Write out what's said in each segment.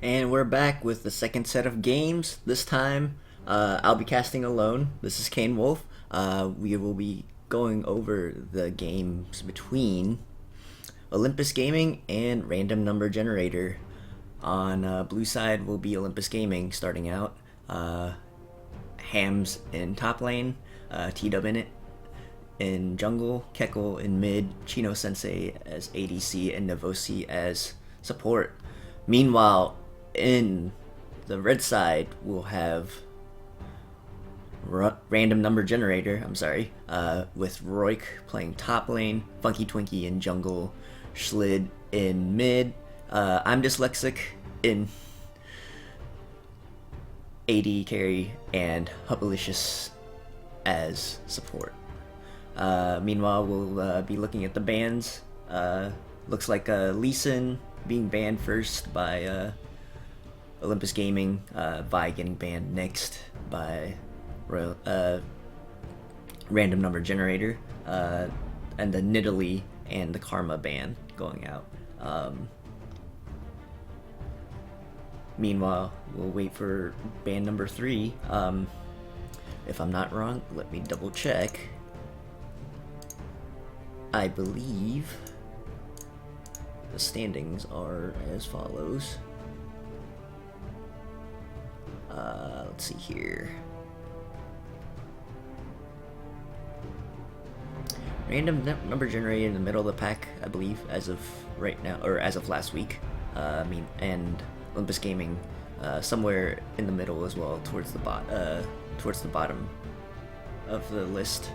And we're back with the second set of games. This time, I'll be casting alone. This is Kane Wolf. We will be going over the games between Olympus Gaming and Random Number Generator. On blue side will be Olympus Gaming starting out. Hams in top lane, T-Dub in it. In jungle, Keckle in mid, Chino Sensei as ADC, and Novosi as support. Meanwhile, in the red side, we'll have Random Number Generator, with Roik playing top lane, Funky Twinkie in jungle, Schlid in mid, I'm Dyslexic in AD carry, and Hubbalicious as support. Meanwhile, we'll be looking at the bans. Looks like Lee Sin being banned first by Olympus Gaming, Vi getting banned next by Random Number Generator, and the Nidalee and the Karma ban going out. Meanwhile, we'll wait for ban number 3. If I'm not wrong, let me double check. I believe the standings are as follows. Let's see here. Random Number Generator in the middle of the pack, I believe, as of right now, or as of last week. And Olympus Gaming somewhere in the middle as well, towards the bottom of the list.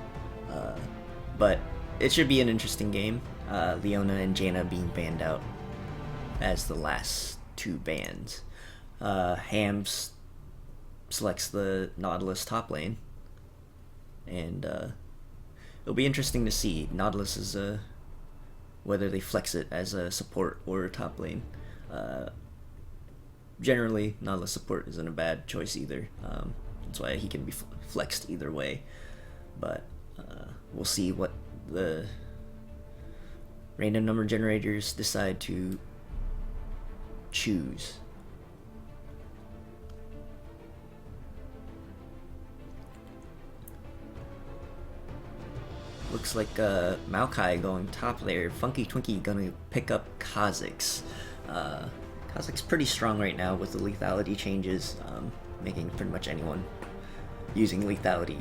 But it should be an interesting game. Leona and Janna being banned out as the last 2 bans. Hams selects the Nautilus top lane, and it'll be interesting to see Nautilus is whether they flex it as a support or a top lane. Generally, Nautilus support isn't a bad choice either. That's why he can be flexed either way. But we'll see what the Random Number Generators decide to choose. Looks like Maokai going top there. Funky Twinkie gonna pick up Kha'Zix. Kha'Zix pretty strong right now with the lethality changes, making pretty much anyone using lethality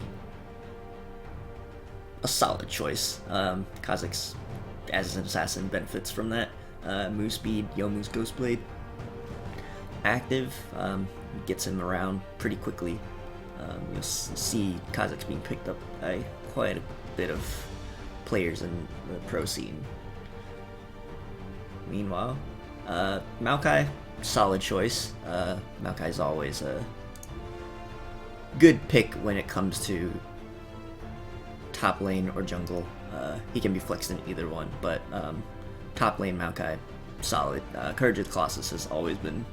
a solid choice. Kha'Zix, as an assassin, benefits from that. Move speed, Youmuu's Ghostblade. Active, gets him around pretty quickly. You'll see Kha'Zix being picked up by quite a bit of players in the pro scene. Meanwhile, Maokai, solid choice. Maokai's always a good pick when it comes to top lane or jungle. He can be flexed in either one, but top lane Maokai, solid. Courage of the Colossus has always been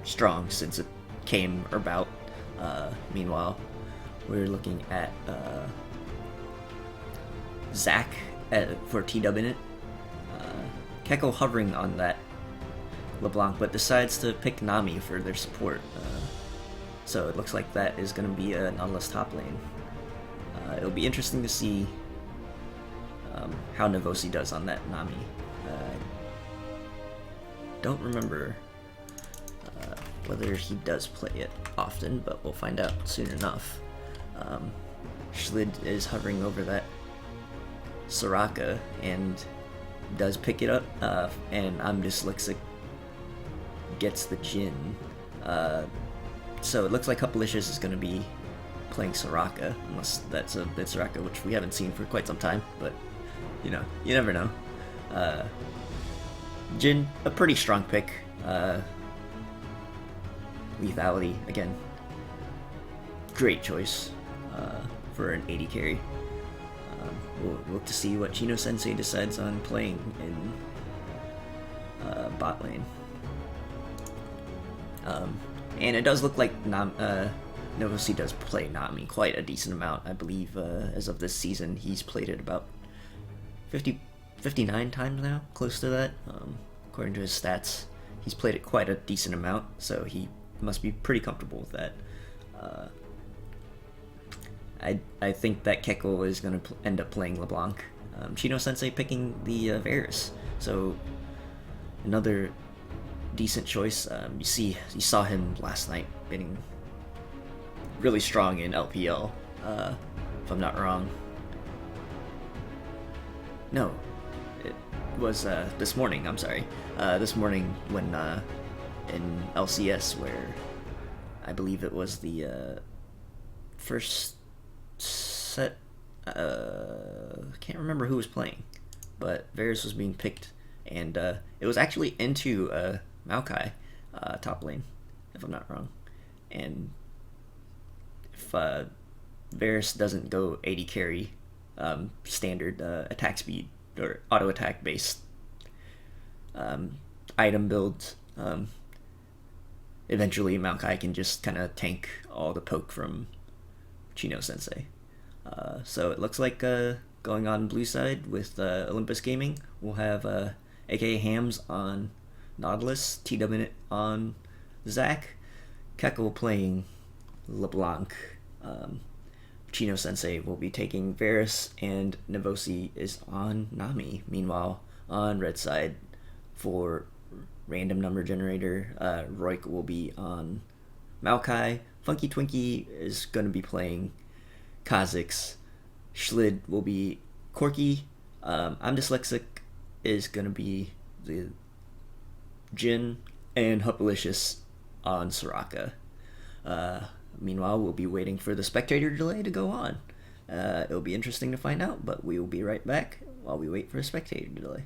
strong since it came about. Meanwhile, we're looking at Zac for T-Dub in it. Keckle hovering on that LeBlanc, but decides to pick Nami for their support. So it looks like that is going to be a Nautilus top lane. It'll be interesting to see how Novosi does on that Nami. Don't remember whether he does play it often, but we'll find out soon enough. Schlid is hovering over that Soraka and does pick it up, and I'm Dyslexic gets the Jhin. So it looks like Hubbalicious is going to be playing Soraka, unless that's a bit Soraka, which we haven't seen for quite some time, but you know, you never know. Jhin, a pretty strong pick. Lethality, again, great choice for an AD carry. We'll look to see what Chino Sensei decides on playing in bot lane. And it does look like Novosi does play Nami quite a decent amount. I believe as of this season he's played it about 59 times now, close to that. According to his stats, he's played it quite a decent amount, so he must be pretty comfortable with that. I think that Keiko is going to end up playing LeBlanc. Chino Sensei picking the Varus, so another decent choice. You saw him last night getting really strong in LPL, if I'm not wrong. No, it was this morning. I'm sorry, this morning when in LCS, where I believe it was the first set. Can't remember who was playing, but Varus was being picked, and it was actually into Maokai top lane, if I'm not wrong. And if Varus doesn't go 80 carry standard attack speed or auto attack based item builds, eventually Maokai can just kind of tank all the poke from Chino Sensei. So it looks like going on blue side with Olympus Gaming, we'll have aka Hams on Nautilus, TW on Zac, Keckle playing LeBlanc. Chino Sensei will be taking Varus, and Nivosi is on Nami. Meanwhile, on red side for random number generator, Roik will be on Maokai. Funky Twinkie is going to be playing Kha'Zix. Schlid will be Corky. I'm Dyslexic is going to be the Jin, and Hupalicious on Soraka. Meanwhile, we'll be waiting for the spectator delay to go on. It'll be interesting to find out, but we will be right back while we wait for a spectator delay.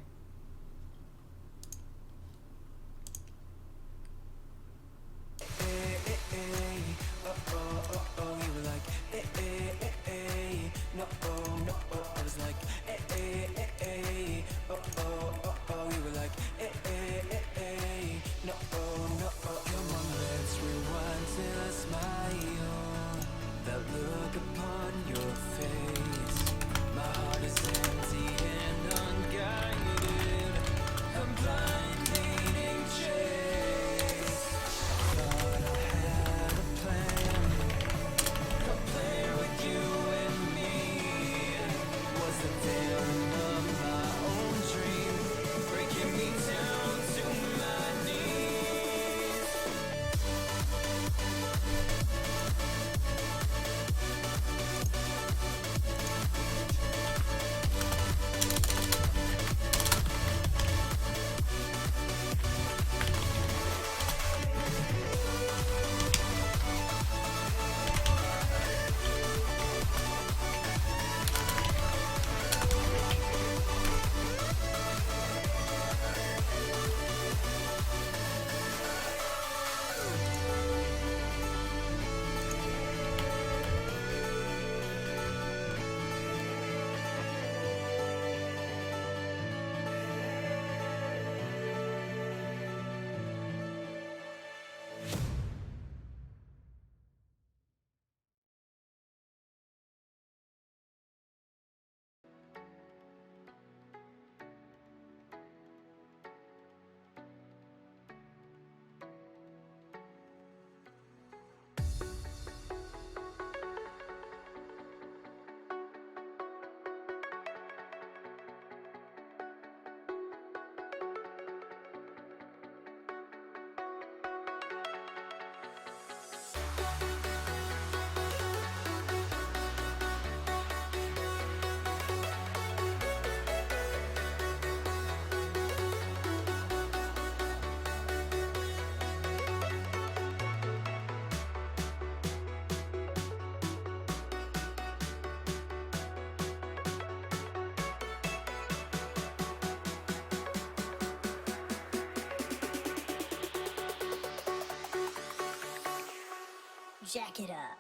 Jack it up.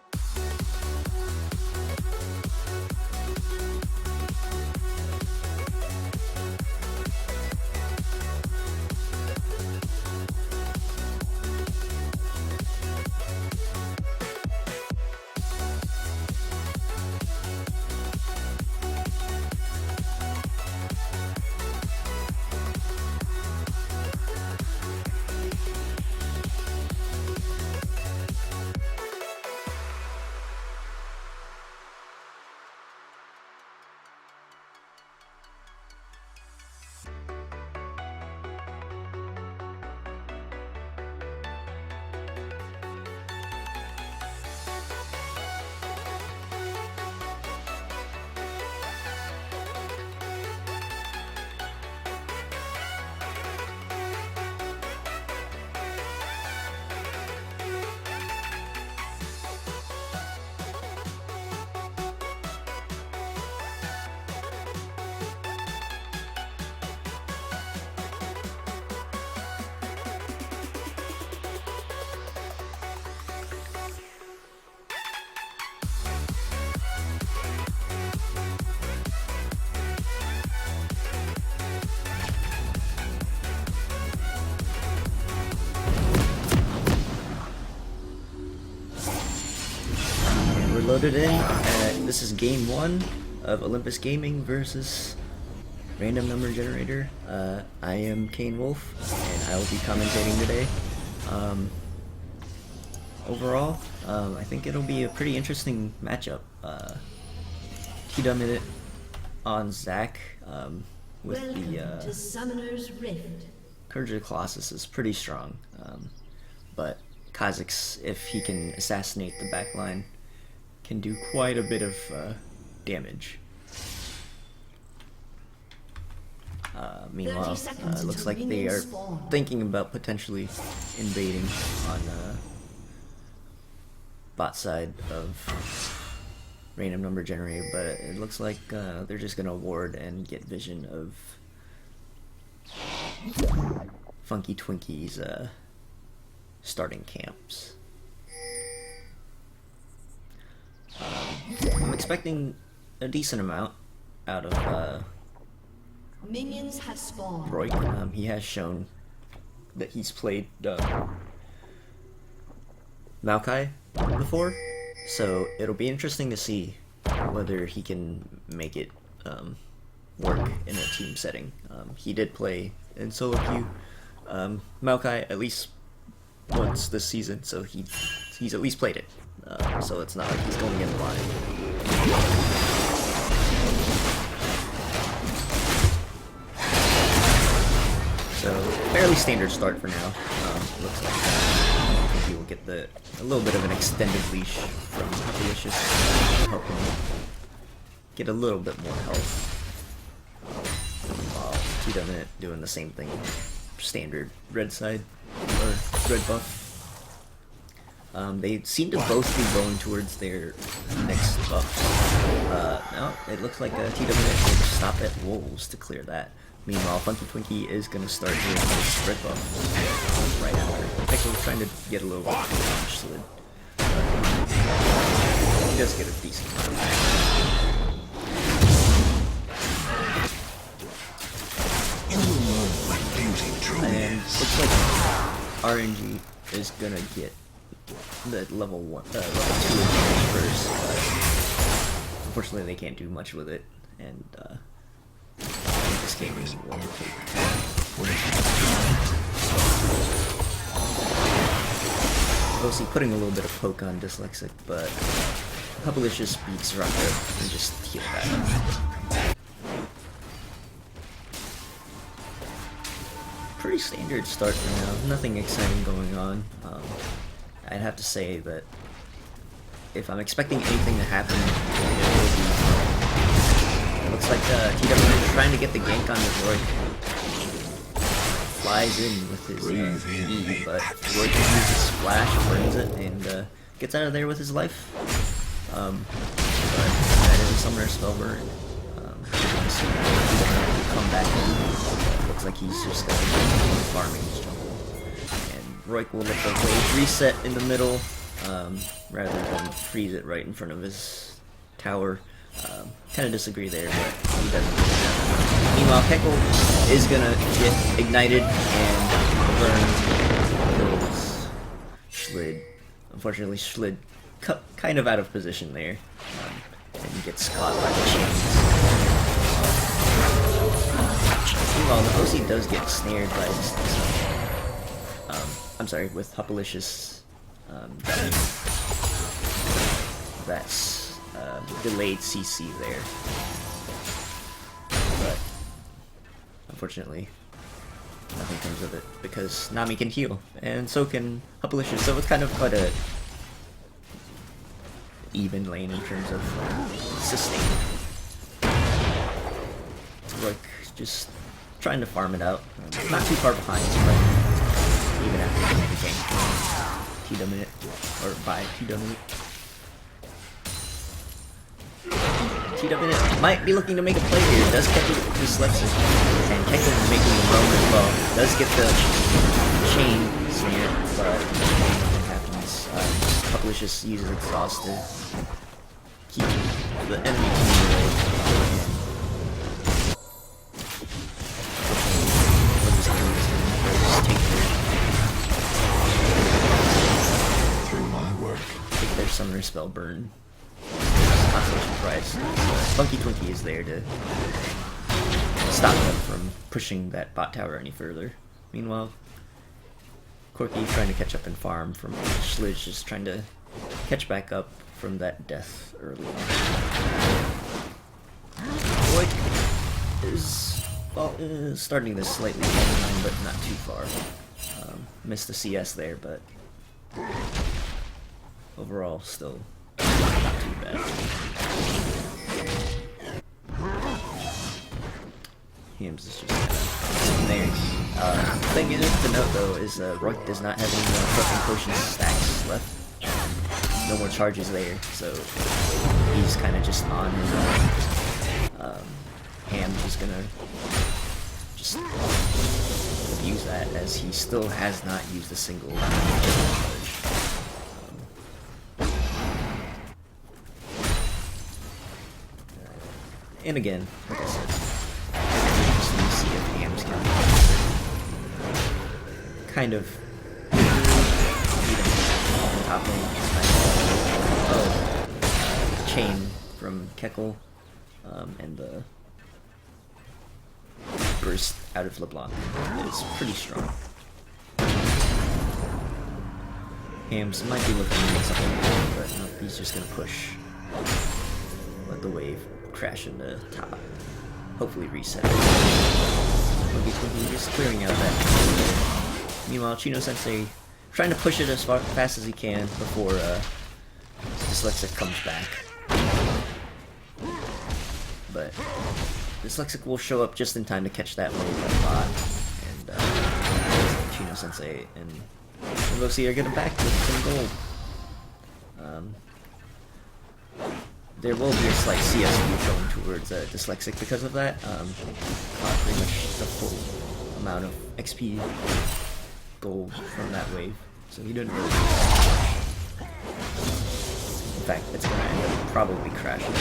loaded in. This is game 1 of Olympus Gaming versus Random Number Generator. I am Kane Wolf, and I will be commentating today. Overall, I think it'll be a pretty interesting matchup. T-Minute on Zac with the Summoner's Rift. Courage of the Colossus is pretty strong, but Kha'Zix, if he can assassinate the backline, can do quite a bit of damage. Meanwhile, it looks like they are thinking about potentially invading on bot side of Random Number Generator, but it looks like they're just gonna ward and get vision of Funky Twinkie's starting camps. I'm expecting a decent amount out of Minions have spawned. Broik. He has shown that he's played Maokai before, so it'll be interesting to see whether he can make it work in a team setting. He did play in solo queue Maokai at least once this season, so he's at least played it. So it's not like he's going in blind. So fairly standard start for now. Looks like he will get a little bit of an extended leash from Delicious to help him get a little bit more health. While T-Minute doing the same thing, standard red side or red buff. They seem to both be going towards their next buff. No, it looks like T-Minute will stop at Wolves to clear that. Meanwhile, Funky Twinkie is going to start doing his red buff right after. Pickle's trying to get a little bit of damage slid. He does get a decent amount. And looks like RNG is going to get the level 2 advantage first, but unfortunately they can't do much with it, and this game is won't take. Mostly putting a little bit of poke on Dyslexic, but Publicious beats Rocco and just heal that. Pretty standard start for now, nothing exciting going on. I'd have to say that if I'm expecting anything to happen, it looks like TW is trying to get the gank on the Roy. Flies in with his E, but Roy can use his splash, burns it, and gets out of there with his life. But that is a summoner spell burn. Come back in. Looks like he's just going to be farming his jungle. And Roik will let the wave reset in the middle, rather than freeze it right in front of his tower. Kind of disagree there, but he doesn't. Meanwhile, Keckle is gonna get ignited and burn kills Schlid. Unfortunately, Schlid kind of out of position there, and gets caught by the chains. Meanwhile, the OC does get snared by this. I'm sorry, with Hupalicious. That's delayed CC there, but unfortunately nothing comes of it because Nami can heal and so can Hupalicious, so it's kind of quite a even lane in terms of sustain. Like just trying to farm it out, not too far behind, but even after getting a gank, T-Minute or by T-Minute. T-Minute might be looking to make a play here. Does catch it with Dyslexic, and Keckle making the roam as well. Does get the chain snare, but nothing happens. Publicious uses exhaust to keep the enemy team away. Take their summoner spell burn. Funky Twinkie is there to stop them from pushing that bot tower any further. Meanwhile, Corky trying to catch up and farm from Schlidge, just trying to catch back up from that death early on. Roik is starting this slightly behind, but not too far. Missed the CS there, but overall still not too bad. Hams is just sitting there. Thing is to note though is Roik does not have any more fucking potion stacks left. No more charges there, so he's kind of just on his own. Hams is gonna just use that as he still has not used a single charge. And again, like I said, just need to see if Hams can kind of top lane. Oh, chain from Keckle, and the burst out of LeBlanc is pretty strong. Hams might be looking to make something happen, but no, he's just gonna push. Let the wave crash into top. Hopefully reset. He's just clearing out that. Meanwhile, Chino Sensei trying to push it as fast as he can before Dyslexic comes back. But Dyslexic will show up just in time to catch that wave at bot, and Chino Sensei and Vosi are getting back with some gold. There will be a slight CS view going towards Dyslexic because of that. Caught pretty much the full amount of XP gold from that wave, so he didn't really. In fact, it's gonna end up probably crashing.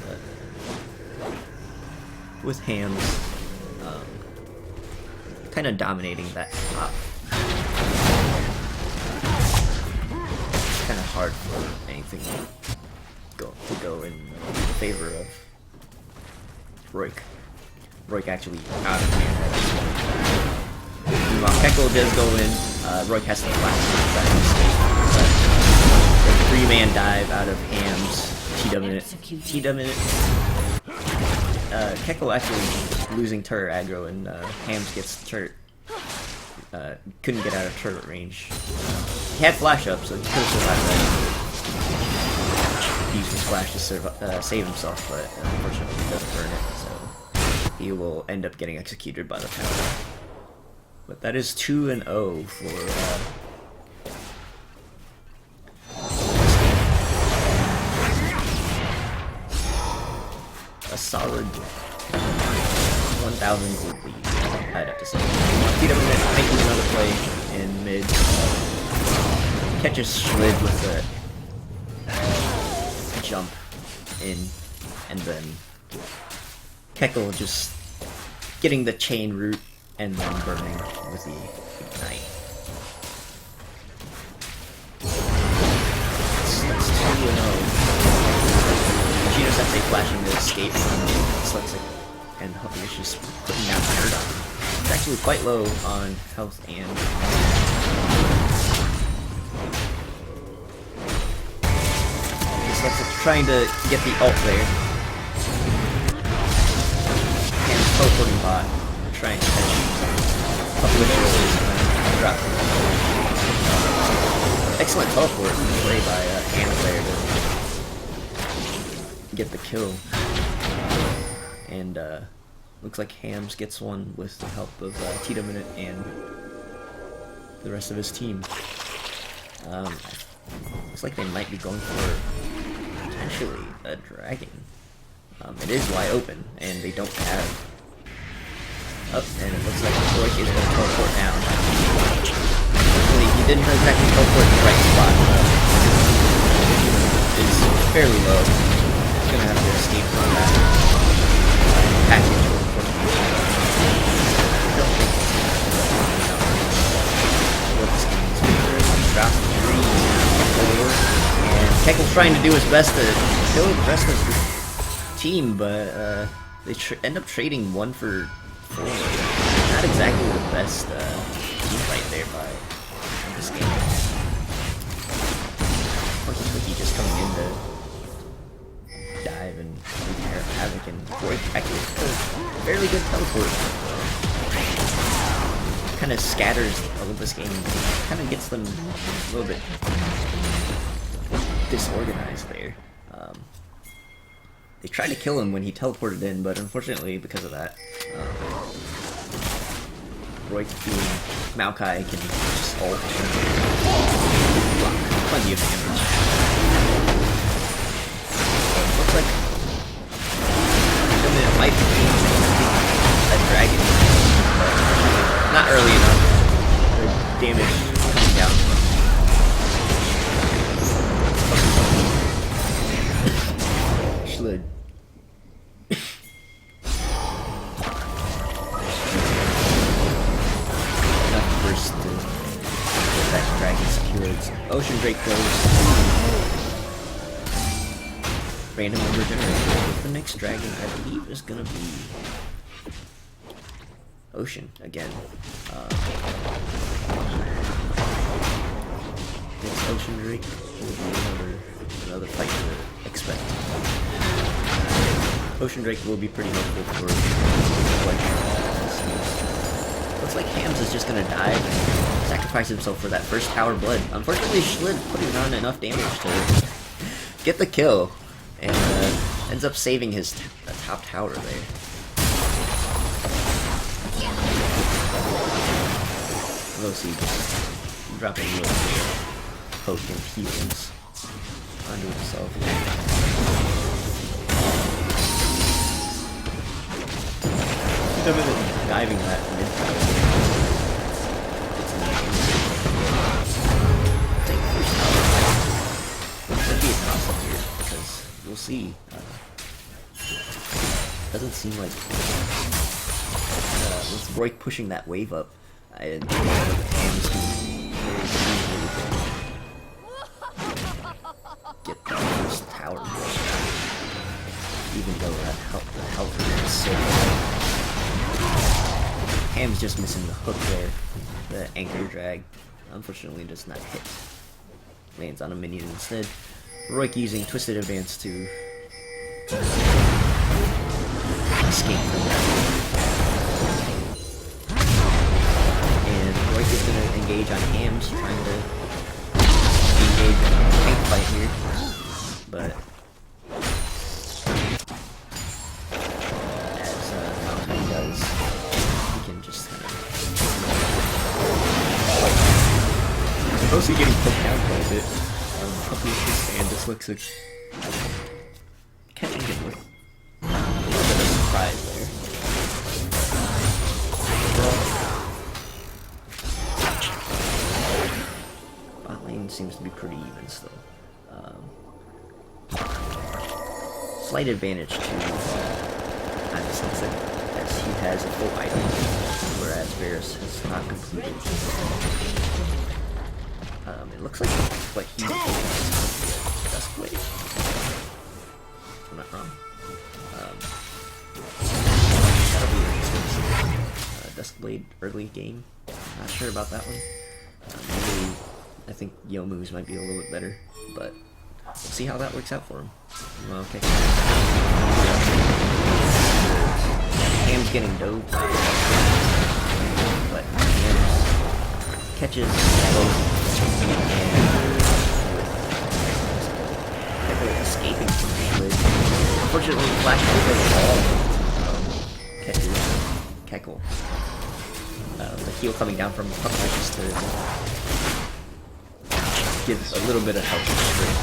But with Hams kind of dominating that top, it's kind of hard for anything to go in favor of Roik. Roik actually out of hand at this point. Meanwhile, Keckle does go in. Roik has to flash the 3-man dive out of Hams. T-W-minute. Keckle actually losing turret aggro, and Hams gets turret. Couldn't get out of turret range. He had flash up, so he could have survived that. He used his flash to save himself, but unfortunately he doesn't burn it, so he will end up getting executed by the tower. But that is 2-0 for a solid 1,000 gold lead, I'd have to say. T-W-minute making another play in mid. Catches Schlid with a jump in, and then Keckle just getting the chain root and then burning with the ignite. That's 2-0. Chino Sensei flashing the escape from Dyslexic, and Huffy is just putting down hurt on him. It's actually quite low on health and Dyslexic trying to get the ult there. And teleporting bot, trying to catch Huffy drop. Excellent teleport play by Hams there to get the kill. And looks like Hams gets one with the help of T-W-minute and the rest of his team. Looks like they might be going for potentially a dragon. It is wide open, and they don't have. Oh, and it looks like Roik is going to teleport down. Actually, he didn't exactly teleport in the right spot. It's fairly low. He's going to have to escape from that package. Drops 3, 4, and Keckle's trying to do his best to kill the rest of the team, but they end up trading 1 for 4. Not exactly the best team fight there by this game. Twinkie just coming in to dive and wreak havoc, and Roy actually a fairly good teleport. Kind of scatters Olympus game, kind of gets them a little bit disorganized there. They tried to kill him when he teleported in, but unfortunately, because of that, Roy being Maokai can just ult and block plenty of damage. Looks like it might be a dragon. Not early enough. The damage coming down. Schlid. Enough burst to get that dragon secured. Ocean Drake goes. Random number generator. The next dragon, I believe, is gonna be Ocean again. This Ocean Drake will be another fight to expect. Ocean Drake will be pretty helpful for looks like Hams is just gonna dive and sacrifice himself for that first tower blood. Unfortunately, Schlid putting on enough damage to get the kill, and ends up saving his top tower there. Losi just dropping little poke and heals onto himself. Diving that mid tower. Could be a toss up here because we'll see. Doesn't seem like with Roy pushing that wave up. Get the first tower blow, even though the health is so low. Ham's just missing the hook there. The anchor drag, unfortunately, does not hit. Lands on a minion instead. Roik using Twisted Advance to escape from that. Roik is going to engage on Hams, trying to engage in a tank fight here, but as Mountain does, he can just kind of mostly getting poked down quite a bit. Up with this stand, this looks like catching him with a little bit of surprise there. Seems to be pretty even still. Slight advantage to Ascension as he has a full item, whereas Varus has not completed. It looks like what he's doing is Duskblade. If I'm not wrong. That'll be interesting. Duskblade early game. Not sure about that one. Maybe I think Yomu's might be a little bit better, but we'll see how that works out for him. Okay. Ham's getting dove, but Ham's catches both, and escaping from the lid. Unfortunately, Flash over the wall catches Keckle. The heal coming down from Puck just to gives a little bit of help straight.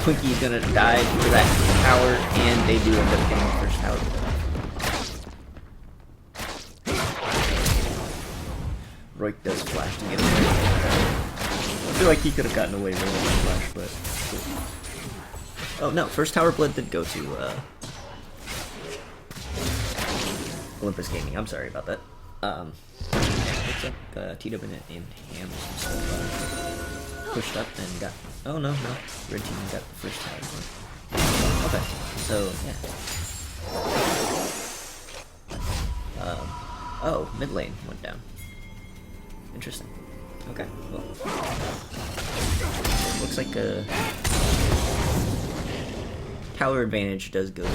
Twinkie's gonna dive for that tower, and they do end up getting the first tower. Roik does flash to get away. I feel like he could have gotten away with that flash, but oh no, first tower blood did go to Olympus Gaming. I'm sorry about that. looks like TW and Ham pushed up and got. Oh no, red team got the first tower. Okay, so yeah. Oh, mid lane went down. Interesting. Okay, well, looks like a tower advantage does go to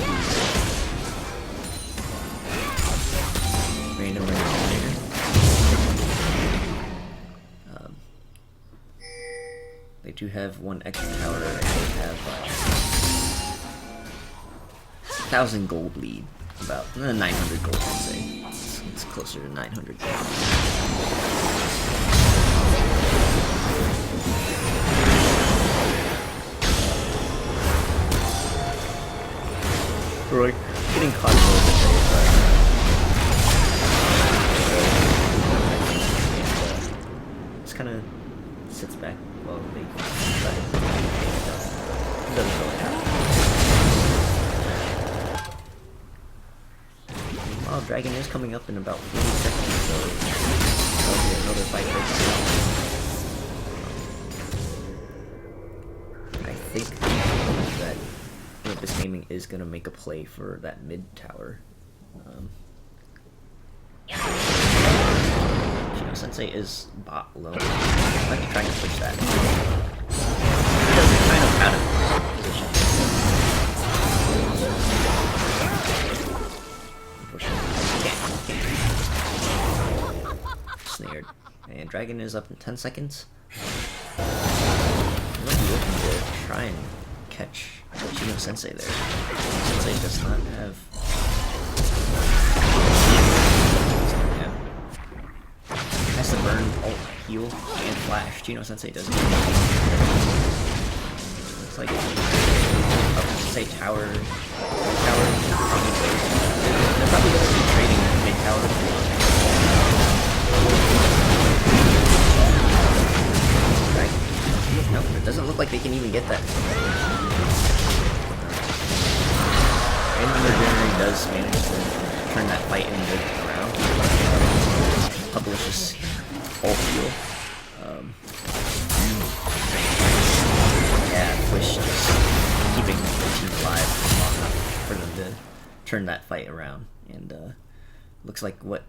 random originator. They do have one extra tower, and they have 1,000 gold lead. About 900 gold, I'd say. It's closer to 900 gold. We're like getting caught a little bit there, but just kind of sits back while they doesn't really happen. Well, Dragon is coming up in about 40 seconds, so that'll be another fight right now. I think that Olympus Gaming is going to make a play for that mid tower. Sensei is bot low. Might be trying to push that. He does kind of out of position. Can't. Snared. And Dragon is up in 10 seconds. I might be looking to try and catch Sensei there. Sensei does not have. Has to burn ult, heal, and flash. Sensei does it. Looks like say tower. They're probably going to be trading mid tower. Right? Nope, it doesn't look like they can even get that. And their generator does manage to turn that fight into around. Publishes ult heal. Yeah, Wish just keeping the team alive long enough for them to turn that fight around. And looks like what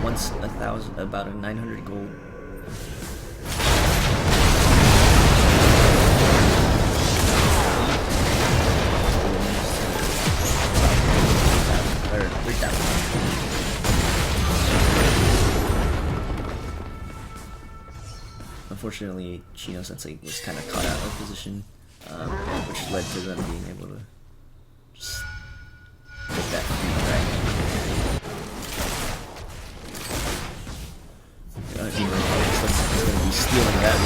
once 1,000, about a 900 gold. Or 3,000. Unfortunately, Chino Sensei was kind of caught out of position, which led to them being able to just get that free dragon. He looks like he's going to be stealing that.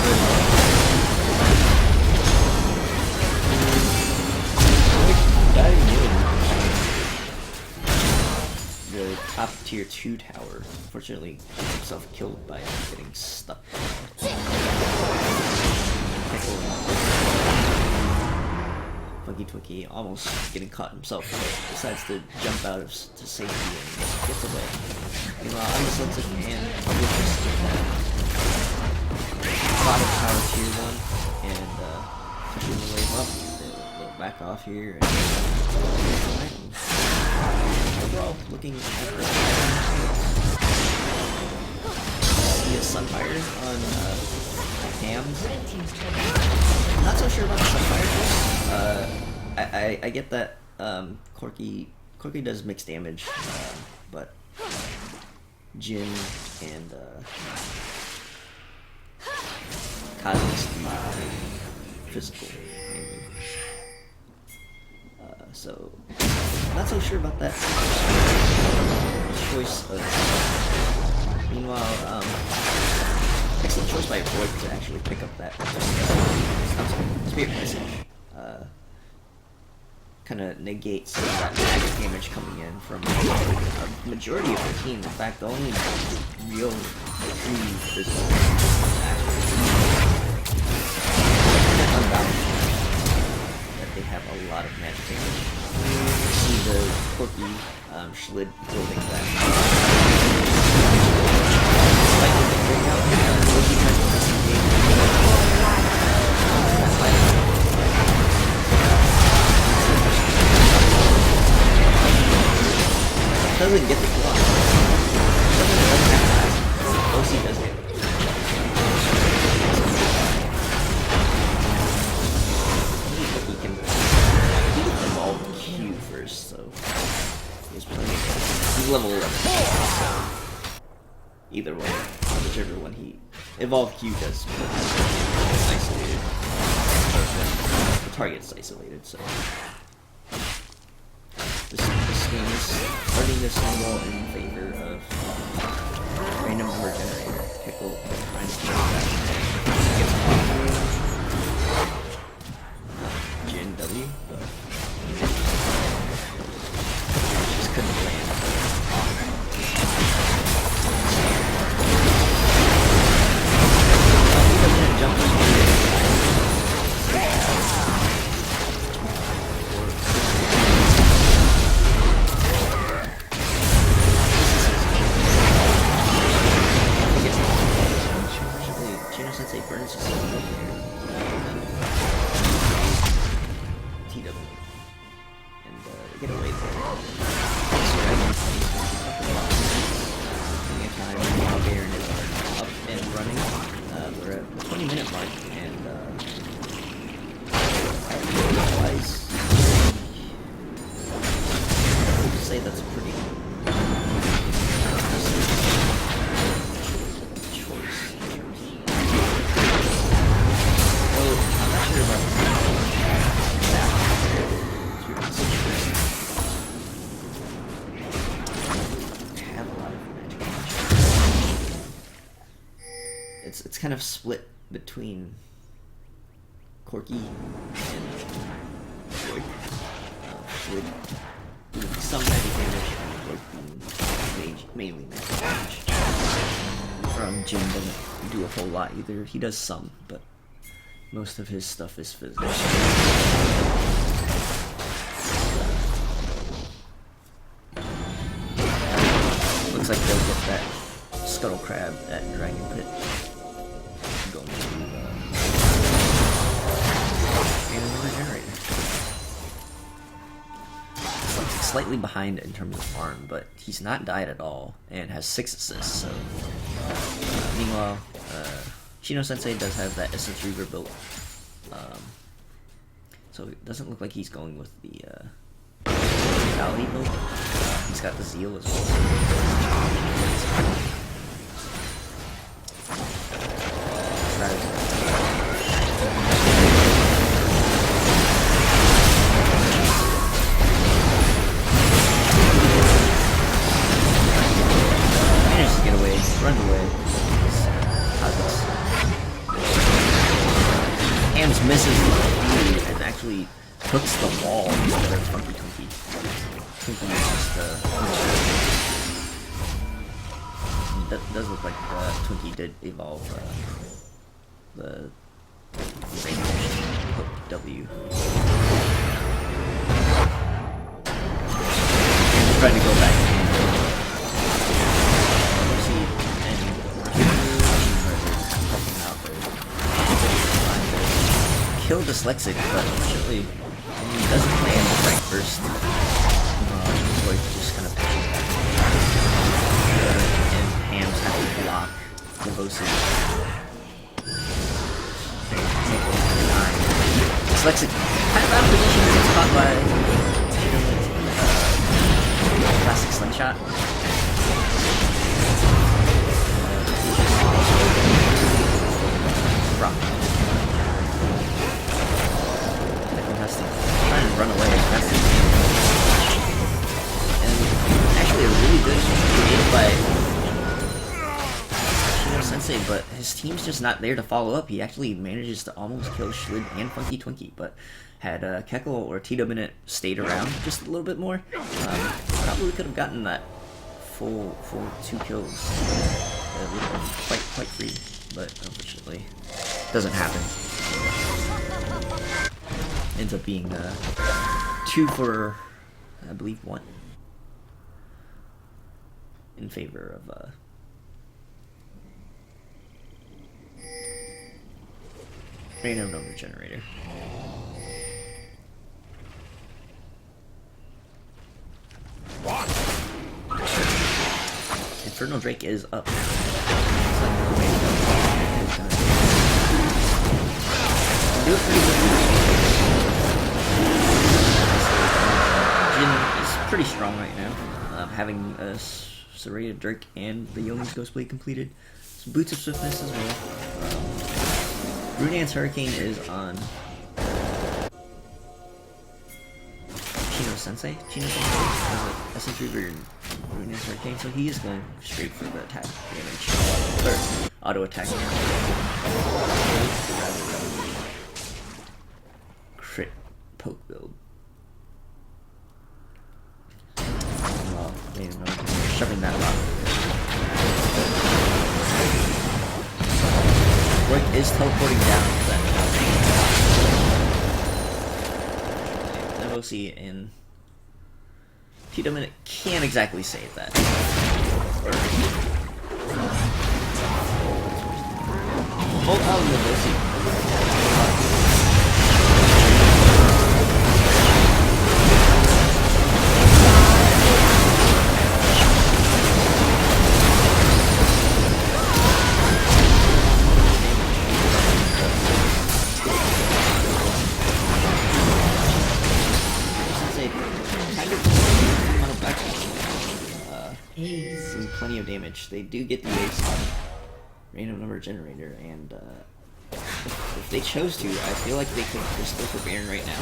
The top tier 2 tower, unfortunately, got himself killed by getting stuck. Funky Twinkie almost getting caught himself, but decides to jump out to safety and gets away. Meanwhile, Olympus looks like man, Publishers bottom tower tier 1 and pushing the wave up. They'll back off here and overall looking at the see a Sunfire on Hams. Not so sure about the Sunfire. I get that Corky does mixed damage, but Jin and Cosmos physical mainly. So not so sure about that choice of. Meanwhile, excellent choice by Void to actually pick up that Spirit Message. Kind of negates some of that magic damage coming in from a majority of the team. In fact, the only real true physical unbalanced that they have a lot of magic damage. See the Corky Schlid building that. Slightly struggling to get the kill off. Something that doesn't have to happen. OC does it. He can evolve Q first, so he's level 11. So either way, whichever one he evolve Q does, isolated. The target's isolated, so this game is starting to snowball in favor of random number generator. Pickle trying to kill that. Gets Jin W, but just couldn't land. He doesn't jump in. Sensei burns his TW. And they get away from it. Plenty of time while Baron is up and running. We're at the 20-minute mark, and otherwise, I would say that's a pretty it's kind of split between Corky and Void. With some magic damage and Void being mainly magic damage. Jin doesn't do a whole lot either. He does some, but most of his stuff is physical. Looks like they'll get that Scuttle Crab at Dragon Pit. Going to another generator. Slightly behind in terms of farm, but he's not died at all and has 6 assists. So, meanwhile, Shino Sensei does have that Essence Reaver built, so it doesn't look like he's going with the Vitality build. He's got the Zeal as well. Manages to get away, runs away. Hams misses the lead and actually hooks the wall instead of Funky Twinkie. Twinkie is just it does look like Twinkie did evolve the hook W. He's trying to go back. Kill Dyslexic, but unfortunately he doesn't land the right first. Void just kind of pitches back. And Hams have to block Devosid. Dyslexic kind of out of position, gets caught by Classic Slingshot. Rock. Trying to run away as fast as he can. And actually a really good created by Shino Sensei, but his team's just not there to follow up. He actually manages to almost kill Schlid and Funky Twinkie, but had Keckle or TW stayed around just a little bit more, probably could have gotten that full 2 kills. It would have been quite free, but unfortunately doesn't happen. Ends up being 2 for, I believe, 1 in favor of random number generator. Infernal Drake is up now. Do it pretty good. Jin is pretty strong right now, having a Serrated Drake and the Yomi's Ghostblade completed. Some Boots of Swiftness as well. Runan's Hurricane is on Chino Sensei. Chino Sensei has an essence reaver and Runan's Hurricane, so he is going straight for the attack damage. Or auto attack damage. Rather than crit poke build. Well, shoving that rock. Roik is teleporting down to that MOC and T-Dominant can't exactly save that. Hold out in the MOC. Plenty of damage. They do get the ace on random number generator, and if they chose to, I feel like they could just go for Baron right now.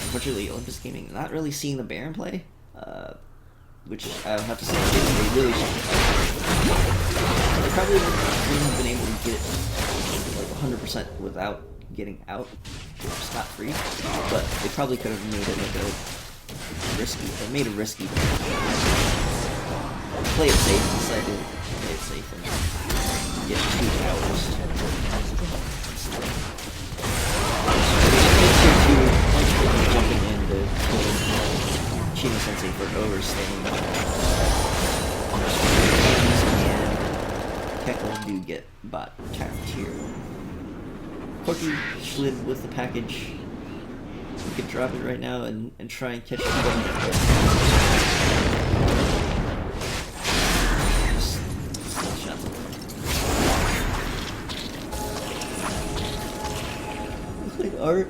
Unfortunately, Olympus Gaming not really seeing the Baron play, which I would have to say they really should. They probably wouldn't have been able to get it like 100% without getting out scot-free, but they probably could have made it like a risky. They made a risky play it safe, decided to play it safe and get 2 towers. Jumping in to kill Chino Sensei for overstaying. And Kekko do get bot tapped here. Corky slid with the package. We could drop it right now and try and catch it. Art,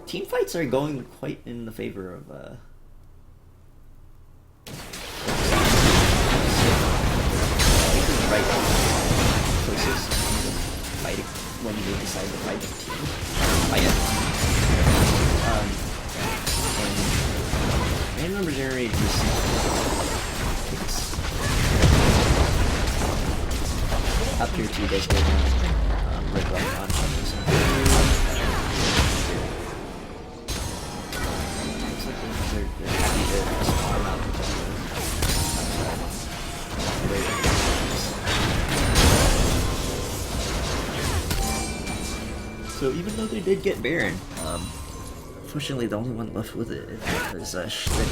team fights are going quite in the favor of right choices fighting when they decide to fight the team. And random number generator just up tier 2 does go down. Red left on choices. They're happy to spawn out so even though they did get Baron, unfortunately the only one left with it was Schlitt.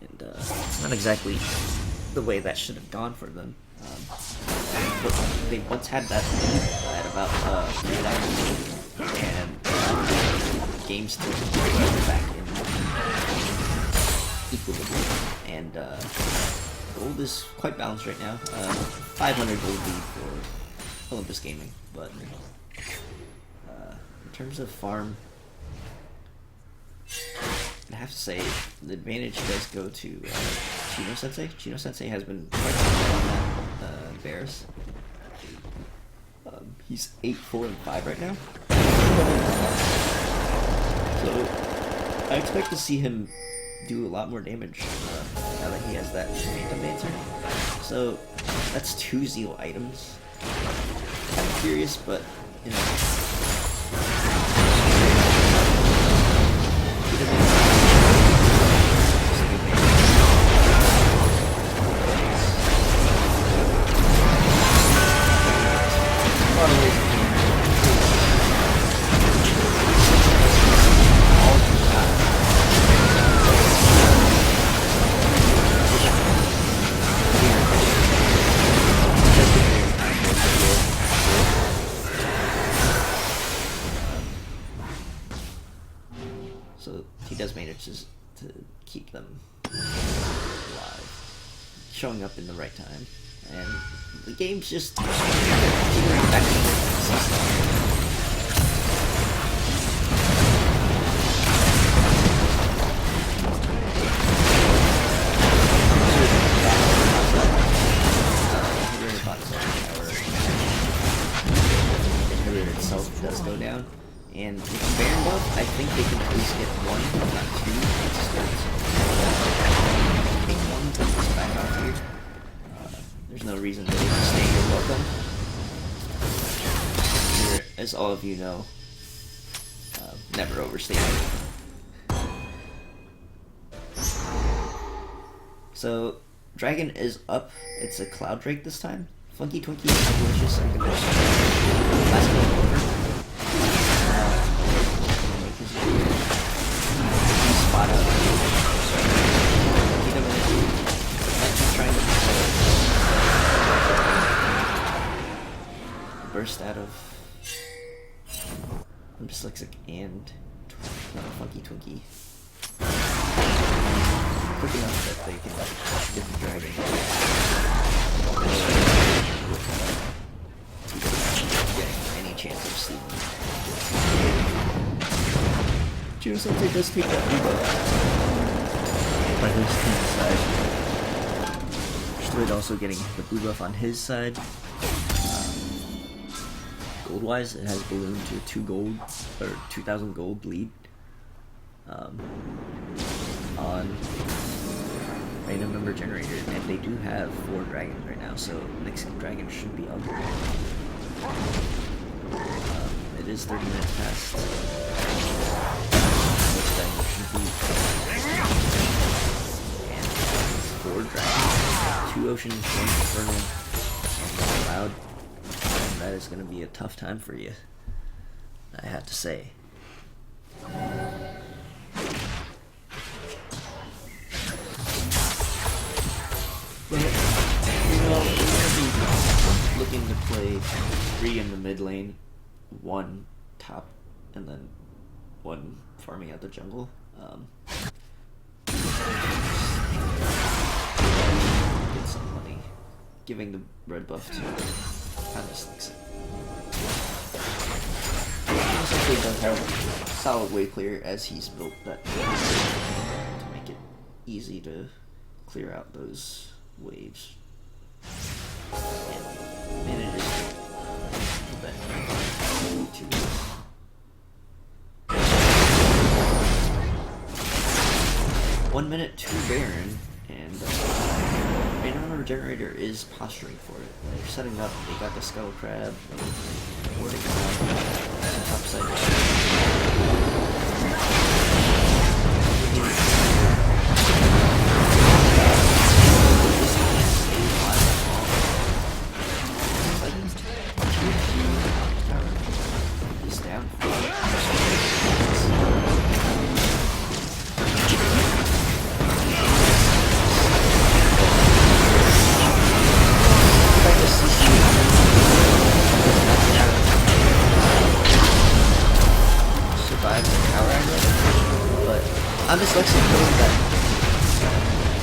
And it's not exactly the way that should have gone for them. But they once had that lead at about 3,000 and games still back in equilibrium, and gold is quite balanced right now. 500 gold lead for Olympus Gaming, but in terms of farm, I have to say, the advantage does go to Chino Sensei. Chino Sensei has been quite good on that Bears. He's 8-4-5 right now. So I expect to see him do a lot more damage now that he has that Phantom Dancer. So that's 2 Zeal items. I'm curious, but you know. So he does manage to keep them alive, showing up in the right time, and the game's just back to itself does go down. And with the Baron buff, I think they can at least get 1, if not 2 instances. Take 1 to push back out here. There's no reason to stay here. Welcome. Here, as all of you know, never overstay. So, Dragon is up. It's a Cloud Drake this time. Funky Twinkie and Delicious are gonna last game over. Spot up. Keep him in the might be trying to burst out of I'm dyslexic and Funky Twinkie. Quick enough that they can get the dragon. Getting any chance of stealing. Chino Sensei does take that blue buff. By his team's side. Straight also getting the blue buff on his side. Gold wise, it has ballooned to 2 gold or 2,000 gold bleed. On random number generator, and they do have 4 dragons right now, so next dragon should be up. It is 30 minutes past. Next dragon should be and 4 dragons, 2 oceans, 1 infernal, and 1 cloud. And that is going to be a tough time for you, I have to say. But, you know, we're going to be looking to play 3 in the mid lane, 1 top, and then 1 farming out the jungle. Get some money. Giving the red buff to kind of slicks it. Essentially does have a solid wave clear as he's built that to make it easy to clear out those waves. And manages to prevent 1 minute to Baron, and Random Generator is posturing for it. They're setting up, they got the Skull Crab, warding around top side. He's down. I'm dyslexic putting that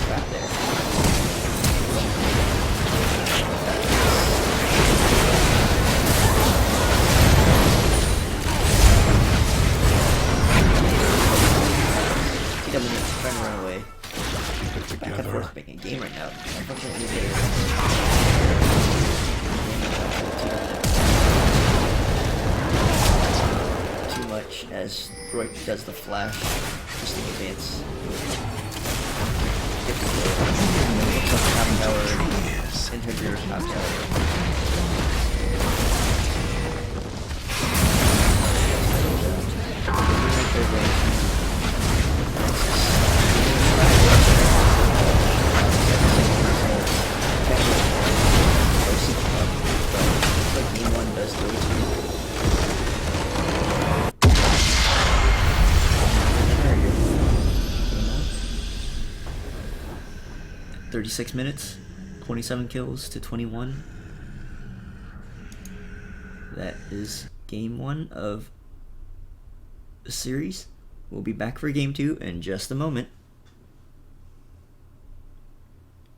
crap there. as Roy does the flash just in advance. Looks like top tower, inhibitor top tower. Like game 1 does go to 36 minutes, 27 kills to 21. That is game 1 of the series. We'll be back for game 2 in just a moment.